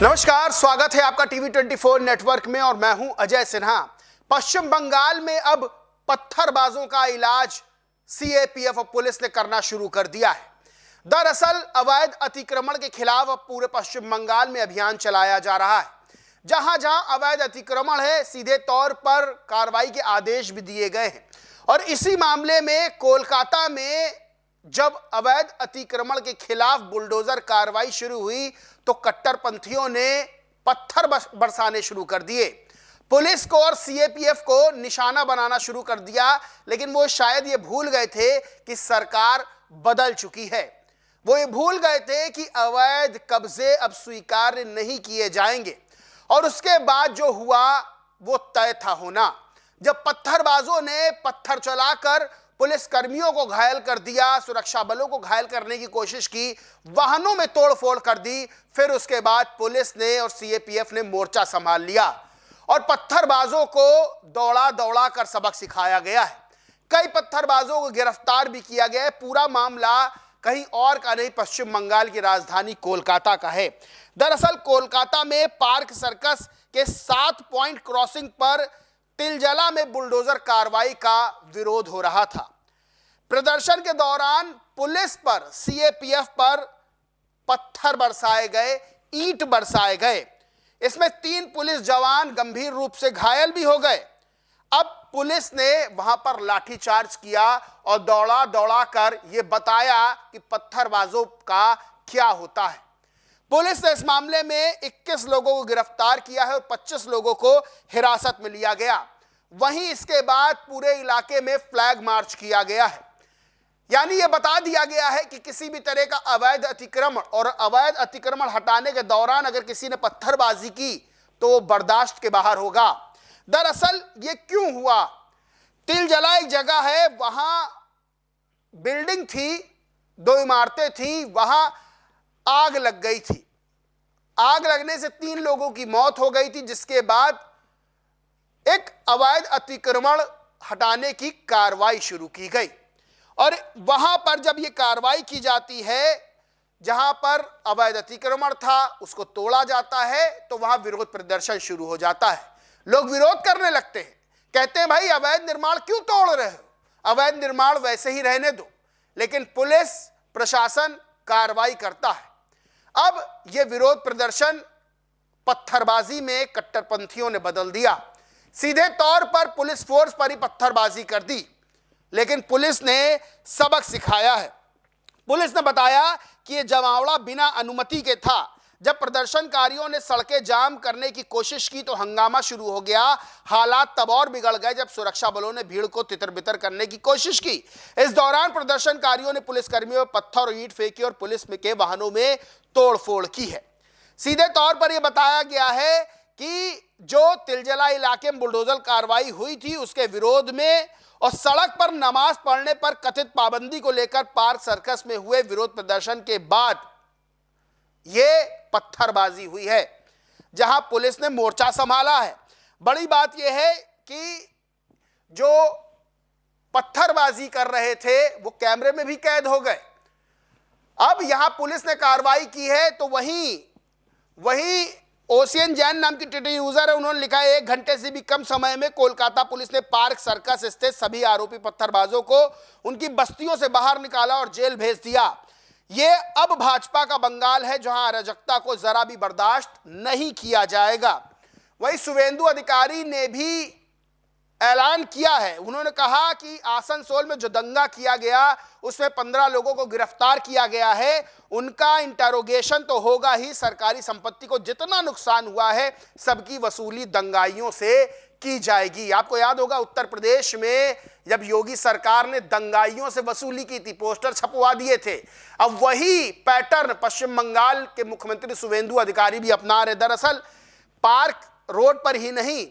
नमस्कार, स्वागत है आपका टीवी 24 नेटवर्क में और मैं हूं अजय सिन्हा। पश्चिम बंगाल में अब पत्थरबाजों का इलाज सीएपीएफ और पुलिस ने करना शुरू कर दिया है। दरअसल अवैध अतिक्रमण के खिलाफ अब पूरे पश्चिम बंगाल में अभियान चलाया जा रहा है। जहां जहां अवैध अतिक्रमण है, सीधे तौर पर कार्रवाई के आदेश भी दिए गए हैं। और इसी मामले में कोलकाता में जब अवैध अतिक्रमण के खिलाफ बुलडोजर कार्रवाई शुरू हुई तो कट्टरपंथियों ने पत्थर बरसाने शुरू कर दिए। पुलिस को और सीएपीएफ को निशाना बनाना शुरू कर दिया, लेकिन वो शायद ये भूल गए थे कि सरकार बदल चुकी है। वो ये भूल गए थे कि अवैध कब्जे अब स्वीकार्य नहीं किए जाएंगे। और उसके बाद जो हुआ वो तय था होना। जब पत्थरबाजों ने पत्थर चलाकर पुलिस कर्मियों को घायल कर दिया, सुरक्षा बलों को घायल करने की कोशिश की, वाहनों में तोड़फोड़ कर दी, फिर उसके बाद पुलिस ने और सीएपीएफ ने मोर्चा संभाल लिया और पत्थरबाजों को दौड़ा दौड़ा कर सबक सिखाया गया है। कई पत्थरबाजों को गिरफ्तार भी किया गया है। पूरा मामला कहीं और का नहीं, पश्चिम बंगाल की राजधानी कोलकाता का है। दरअसल कोलकाता में पार्क सर्कस के 7 पॉइंट क्रॉसिंग पर तिलजला में बुलडोजर कार्रवाई का विरोध हो रहा था। प्रदर्शन के दौरान पुलिस पर, सीएपीएफ पर पत्थर बरसाए गए, ईंट बरसाए गए। इसमें 3 पुलिस जवान गंभीर रूप से घायल भी हो गए। अब पुलिस ने वहां पर लाठीचार्ज किया और दौड़ा दौड़ा कर यह बताया कि पत्थरबाजों का क्या होता है। पुलिस ने इस मामले में 21 लोगों को गिरफ्तार किया है और 25 लोगों को हिरासत में लिया गया। वहीं इसके बाद पूरे इलाके में फ्लैग मार्च किया गया है। यानी यह बता दिया गया है कि किसी भी तरह का अवैध अतिक्रमण और अवैध अतिक्रमण हटाने के दौरान अगर किसी ने पत्थरबाजी की तो वो बर्दाश्त के बाहर होगा। दरअसल ये क्यों हुआ? तिलजला एक जगह है, वहां बिल्डिंग थी, 2 इमारतें थी, वहां आग लग गई थी। आग लगने से 3 लोगों की मौत हो गई थी, जिसके बाद एक अवैध अतिक्रमण हटाने की कार्रवाई शुरू की गई। और वहां पर जब यह कार्रवाई की जाती है, जहां पर अवैध अतिक्रमण था उसको तोड़ा जाता है, तो वहां विरोध प्रदर्शन शुरू हो जाता है। लोग विरोध करने लगते हैं, कहते हैं भाई अवैध निर्माण क्यों तोड़ रहे हो, अवैध निर्माण वैसे ही रहने दो। लेकिन पुलिस प्रशासन कार्रवाई करता है। अब यह विरोध प्रदर्शन पत्थरबाजी में कट्टरपंथियों ने बदल दिया। सीधे तौर पर पुलिस फोर्स पर ही पत्थरबाजी कर दी, लेकिन पुलिस ने सबक सिखाया है। पुलिस ने बताया कि यह जमावड़ा बिना अनुमति के था। जब प्रदर्शनकारियों ने सड़कें जाम करने की कोशिश की तो हंगामा शुरू हो गया। हालात तब और बिगड़ गए जब सुरक्षा बलों ने भीड़ को तितर-बितर करने की कोशिश की। इस दौरान प्रदर्शनकारियों ने पुलिसकर्मियों पर पत्थर और ईंट फेंकी और पुलिस के वाहनों में तोड़फोड़ की है। सीधे तौर पर यह बताया गया है कि जो तिलजला इलाके में बुलडोजर कार्रवाई हुई थी उसके विरोध में और सड़क पर नमाज पढ़ने पर कथित पाबंदी को लेकर पार्क सर्कस में हुए विरोध प्रदर्शन के बाद यह पत्थरबाजी हुई है, जहां पुलिस ने मोर्चा संभाला है। बड़ी बात यह है कि जो पत्थरबाजी कर रहे थे वो कैमरे में भी कैद हो गए। अब यहां पुलिस ने कार्रवाई की है तो वही ओशियन जैन नाम की ट्विटर यूजर है, उन्होंने लिखा है 1 घंटे से भी कम समय में कोलकाता पुलिस ने पार्क सर्कस स्थित सभी आरोपी पत्थरबाजों को उनकी बस्तियों से बाहर निकाला और जेल भेज दिया। ये अब भाजपा का बंगाल है, जहां अराजकता को जरा भी बर्दाश्त नहीं किया जाएगा। वही शुवेंदु अधिकारी ने भी ऐलान किया है। उन्होंने कहा कि आसनसोल में जो दंगा किया गया उसमें 15 लोगों को गिरफ्तार किया गया है, उनका इंटरोगेशन तो होगा ही। सरकारी संपत्ति को जितना नुकसान हुआ है सबकी वसूली दंगाइयों से की जाएगी। आपको याद होगा उत्तर प्रदेश में जब योगी सरकार ने दंगाइयों से वसूली की थी, पोस्टर छपवा दिए थे। अब वही पैटर्न पश्चिम बंगाल के मुख्यमंत्री शुवेंदु अधिकारी भी अपना रहे। दरअसल पार्क रोड पर ही नहीं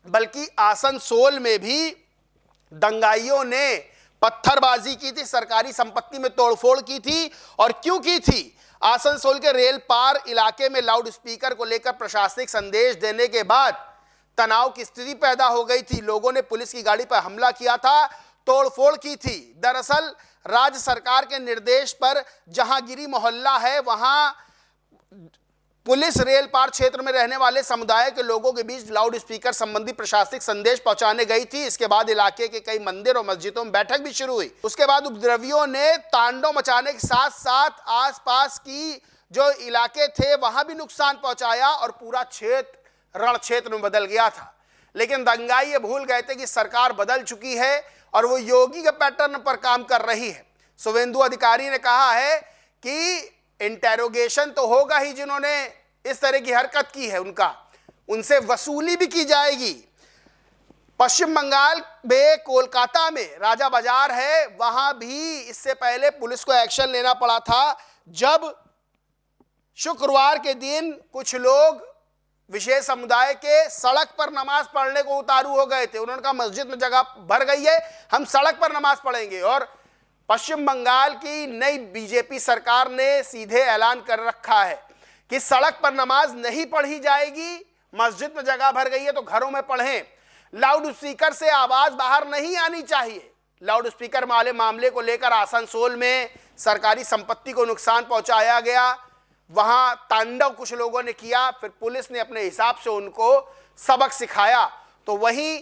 बल्कि आसनसोल में भी दंगाइयों ने पत्थरबाजी की थी, सरकारी संपत्ति में तोड़फोड़ की थी। और क्यों की थी? आसनसोल के रेल पार इलाके में लाउड स्पीकर को लेकर प्रशासनिक संदेश देने के बाद तनाव की स्थिति पैदा हो गई थी। लोगों ने पुलिस की गाड़ी पर हमला किया था, तोड़फोड़ की थी। दरअसल राज्य सरकार के निर्देश पर जहांगीरी मोहल्ला है वहां पुलिस रेल पार क्षेत्र में रहने वाले समुदाय के लोगों के बीच लाउड स्पीकर संबंधी प्रशासनिक संदेश पहुंचाने गई थी। इसके बाद इलाके के कई मंदिर और मस्जिदों में बैठक भी शुरू हुई। उसके बाद उपद्रवियों ने तांडव मचाने के साथ साथ आसपास की जो इलाके थे वहां भी नुकसान पहुंचाया और पूरा क्षेत्र रण क्षेत्र में बदल गया था। लेकिन दंगाई ये भूल गए थे कि सरकार बदल चुकी है और वो योगी के पैटर्न पर काम कर रही है। शुभेंदु अधिकारी ने कहा है कि इंटेरोगेशन तो होगा ही, जिन्होंने इस तरह की हरकत की है उनसे वसूली भी की जाएगी। पश्चिम बंगाल में कोलकाता में राजा बाजार है, वहां भी इससे पहले पुलिस को एक्शन लेना पड़ा था जब शुक्रवार के दिन कुछ लोग विशेष समुदाय के सड़क पर नमाज पढ़ने को उतारू हो गए थे। उन्होंने कहा मस्जिद में जगह भर गई है, हम सड़क पर नमाज पढ़ेंगे। और पश्चिम बंगाल की नई बीजेपी सरकार ने सीधे ऐलान कर रखा है कि सड़क पर नमाज नहीं पढ़ी जाएगी, मस्जिद में जगह भर गई है तो घरों में पढ़ें। लाउड स्पीकर से आवाज बाहर नहीं आनी चाहिए। लाउड स्पीकर वाले मामले को लेकर आसनसोल में सरकारी संपत्ति को नुकसान पहुंचाया गया, वहां तांडव कुछ लोगों ने किया, फिर पुलिस ने अपने हिसाब से उनको सबक सिखाया। तो वहीं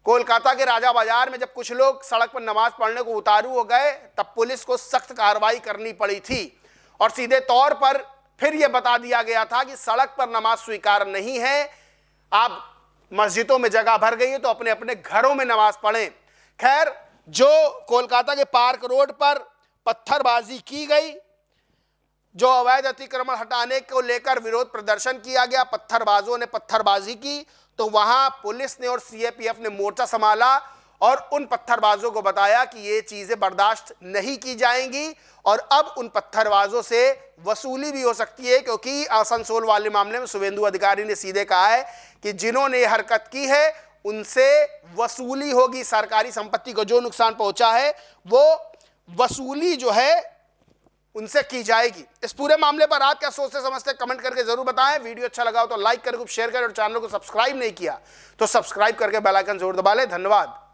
कोलकाता के राजा बाजार में जब कुछ लोग सड़क पर नमाज पढ़ने को उतारू हो गए तब पुलिस को सख्त कार्रवाई करनी पड़ी थी और सीधे तौर पर फिर यह बता दिया गया था कि सड़क पर नमाज स्वीकार नहीं है, आप मस्जिदों में जगह भर गई है तो अपने अपने घरों में नमाज पढ़ें। खैर, जो कोलकाता के पार्क रोड पर पत्थरबाजी की गई, जो अवैध अतिक्रमण हटाने को लेकर विरोध प्रदर्शन किया गया, पत्थरबाजों ने पत्थरबाजी की, तो वहां पुलिस ने और सीएपीएफ ने मोर्चा संभाला और उन पत्थरबाजों को बताया कि ये चीजें बर्दाश्त नहीं की जाएंगी और अब उन पत्थरबाजों से वसूली भी हो सकती है। क्योंकि आसनसोल वाले मामले में शुभेंदु अधिकारी ने सीधे कहा है कि जिन्होंने हरकत की है उनसे वसूली होगी। सरकारी संपत्ति को जो नुकसान पहुंचा है वो वसूली जो है उनसे की जाएगी। इस पूरे मामले पर आप क्या सोचते समझते कमेंट करके जरूर बताएं। वीडियो अच्छा लगा हो तो लाइक करें, शेयर करें और चैनल को सब्सक्राइब नहीं किया तो सब्सक्राइब करके बेल आइकन जरूर दबा लें। धन्यवाद।